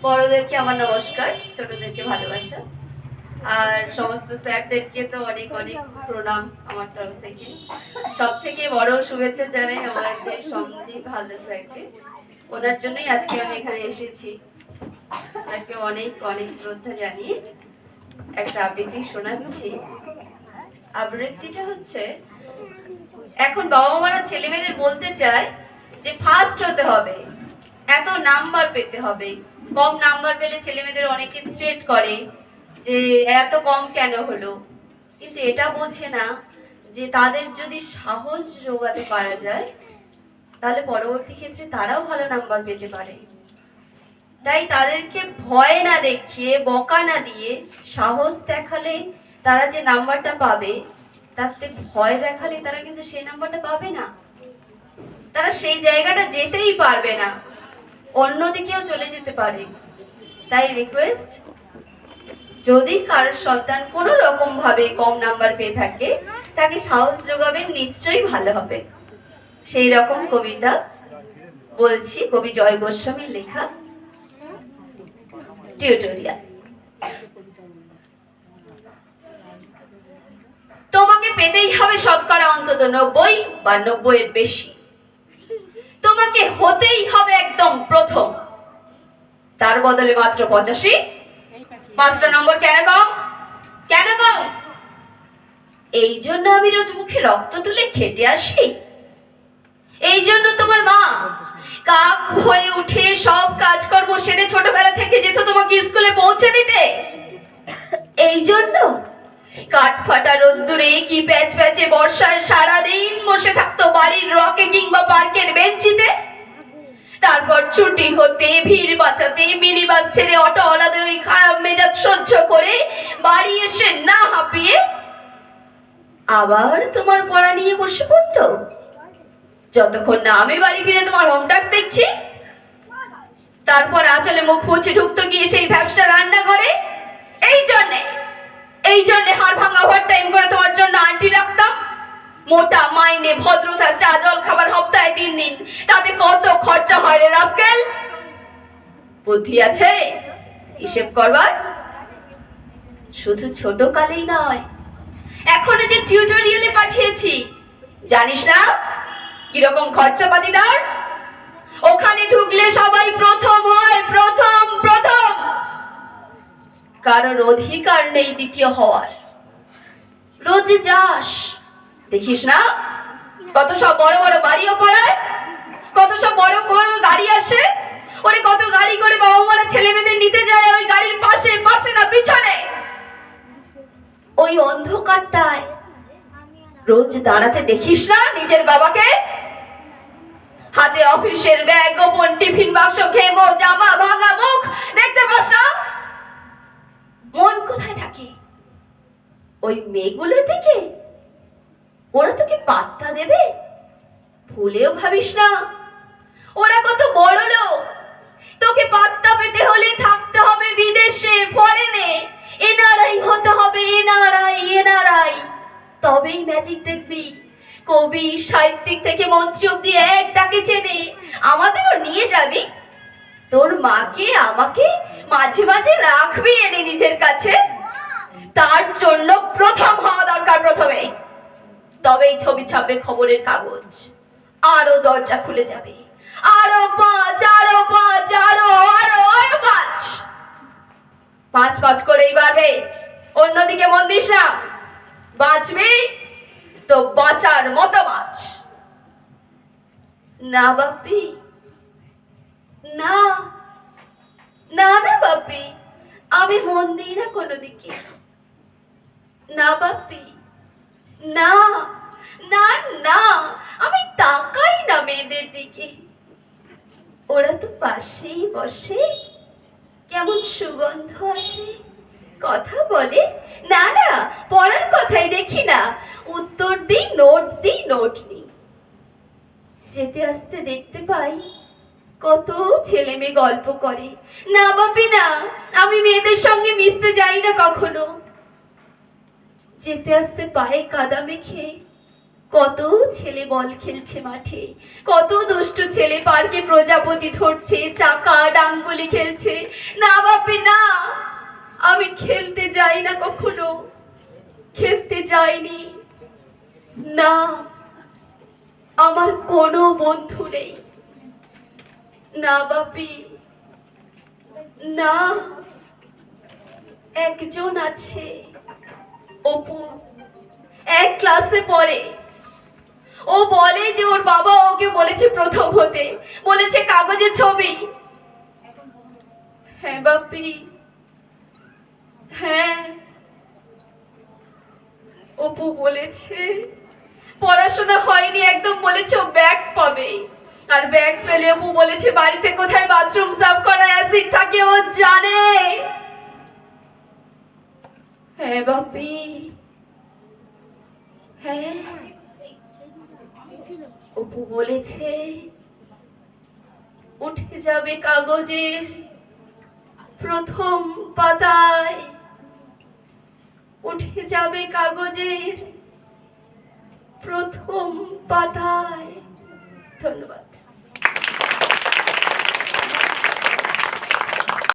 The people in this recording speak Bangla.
বড়দেরকে আমার নমস্কার, ছোটদেরকে ভালোবাসা। আর সমস্ত স্যারদেরকে তো অনেক অনেক প্রণাম আমার তরফ থেকে। সব থেকে বড় শুভেচ্ছা জানাই আমাদের সন্দীপ হালদার স্যারকে। ওনার জন্যই আজকে আমি এখানে এসেছি। তাকে অনেক অনেক শ্রদ্ধা জানিয়ে একটা আবৃত্তি শোনাচ্ছি। আবৃত্তিটা হচ্ছে, এখন বাবা মারা ছেলে মেয়েদের বলতে চায় যে ফার্স্ট হতে হবে, এত নাম্বার পেতে হবে। কম নাম্বার পেলে ছেলে মেয়েদের অনেকে থ্রেট করে যে এত কম কেন হলো, কিন্তু এটা বোঝে না যে তাদের যদি সাহস জোগাতে পারা যায় তাহলে পরবর্তী ক্ষেত্রে তারাও ভালো নাম্বার পেতে পারে। তাই তাদেরকে ভয় না দেখিয়ে, বকা না দিয়ে সাহস দেখালে তারা যে নাম্বারটা পাবে, তাতে ভয় দেখালে তারা কিন্তু সেই নাম্বারটা পাবে না, তারা সেই জায়গাটা যেতেই পারবে না, অন্যদিকেও চলে যেতে পারে। তাই রিকোয়েস্ট, যদি কারোর সন্তান কোনো রকম ভাবে কম নাম্বার পেয়ে থাকে তাকে সাহস যোগাবেন, নিশ্চয়ই ভালো হবে। সেই রকম কবিতা বলছি, কবি জয় গোস্বামীর লেখা টিউটোরিয়াল। তোমাকে পেতেই হবে শতকরা অন্তত 90 বা 90 এর বেশি। তোমাকে হতেই হবে একদম প্রথম, তার বদলে মাত্র 85। 5টা নম্বর কেন কম? কেন কম? এই জন্য আমি রোজ মুখে রক্ত তুলে খেটে আসি। এই জন্য তোমার মা কাক ভরে উঠে সব কাজকর্ম সেরে ছোটবেলা থেকে যেত তোমাকে স্কুলে পৌঁছে দিতে। এই জন্য কাঠ ফাটা রোদ্দুরে কি প্যাচ প্যাচে বর্ষায় সারাদিন বসে থাকতো বাড়ির রকে কিংবা পার্কের বেঞ্চিতে। তারপর ছুটি হতে ভিড় বাঁচাতে মিনি বাস ছেড়ে অটোওয়ালাদের ওই খারাপ মেজাজ সহ্য করে বাড়ি এসে না হাঁপিয়ে আবার তোমার পড়া নিয়ে বসে পড়তো, যতক্ষণ না আমি বাড়ি ফিরে তোমার হোম টাস্ক দেখছি। তারপর আঁচলে মুখ মুছে ঢুকতো গিয়ে সেই ব্যবসা রান্না করে। এই জন্যে হাড় ভাঙা ওভার টাইম করে তোমার জন্য আন্টি রাখতাম। মোটা মাইনে, ভদ্রতা, চা জল খাবার সপ্তাহে 3 দিন, তাতে কত খরচা হয় রে রাস্কেল? বুদ্ধি আছে হিসেব করবার? শুধু ছোট কালেই নয়, এখনো যে টিউটোরিয়ালে পাঠিয়েছি, জানিস না কিরকম খরচাপাতি দর? ওখানে ঢুকলে সবাই প্রথম হয়, প্রথম প্রথম। কারোর অধিকার নেই দ্বিতীয় হওয়ার। রোজ যাস, দেখিস না কত সব বড় বড় বাড়িও পড়ায়, কত সব বড় বড় গাড়ি আসে। ওরে কত গাড়ি করে বাবা মারা ছেলে মেয়েদের নিতে যায়, ওই গাড়ির পাশে পাশে না পিছনে। ওই অন্ধকারটায় রোজ দাঁড়াতে দেখিস না নিজের বাবাকে? হাতে অফিসের ব্যাগ, গোপন টিফিন বাক্স, ঘেমো জামা, ভাঙা মুখ দেখতে পাস না? মন কোথায় থাকে? ওই মেয়েগুলোর দিকে। ওরা তোকে পাত্তা দেবে? ভুলেও ভাবিস না, ওরা কত বড় লোক। তোকে পাত্তা পেতে হলে থাকতে হবে বিদেশে, ফরেনে, এনআরআই হতে হবে, এনআরআই। তবেই ম্যাজিক দেখবি। কবি সাহিত্যিক থেকে মন্ত্রী অব্দি এক ডাকে চেনে। আমাদেরও নিয়ে যাবি। তোর মাকে আমাকে মাঝে মাঝে রাখবি এনে নিজের কাছে। তার জন্য প্রথম হওয়া দরকার প্রথমে, তবেই ছবি ছাপবে খবরের কাগজ, আরো দরজা খুলে যাবে। আরো 5, আরো 5, আরো আরো আরো 5। 5 করেই বাড়বে, অন্যদিকে মন দিস না। বাঁচবি তো বাঁচার মতো বাঁচ। না বাপি, না না না বাপি, আমি মন দিই না কোনো দিকে। না বাপি, না না না, আমি তাকাই না মেয়েদের দিকে। ওরা তো পাশেই বসে, কেমন সুগন্ধ আসে, কথা বলে। না না, পড়ার কথাই দেখি না, উত্তর দিই, নোট দিই, নোট নিই। যেতে আসতে দেখতে পাই কত ছেলে মেয়ে গল্প করে। না বাপি না, আমি মেয়েদের সঙ্গে মিশতে যাই না কখনো। যেতে আসতে পায়ে কাদা মেখে কত ছেলে বল খেলছে মাঠে, কত দুষ্টু ছেলে পার্কে প্রজাপতি ধরছে, চাকা ডাঙ্গুলি খেলছে। না বাপি না, আমি খেলতে যাই না, কখনো খেলতে যাইনি। না, আমার কোনো বন্ধু নেই। না বাপি না, একজন আছে, অপু, এক ক্লাসে পড়ে। ও বলে যে ওর বাবা ওকে বলেছে প্রথম হতে, বলেছে কাগজের ছবি। হ্যাঁ বাপি, হ্যাঁ, অপু বলেছে পড়াশোনা হয়নি একদম, বলেছে ও ব্যাগ পাবে। আর ব্যাগ পেলে অপু বলেছে বাড়িতে কোথায় বাথরুম সাফ করা অ্যাসিড থাকে ও জানে। হ্যাঁ বাপি, হ্যাঁ, অপু বলেছে উঠে যাবে কাগজের প্রথম পাতায়, উঠে যাবে কাগজের প্রথম পাতায়। ধন্যবাদ।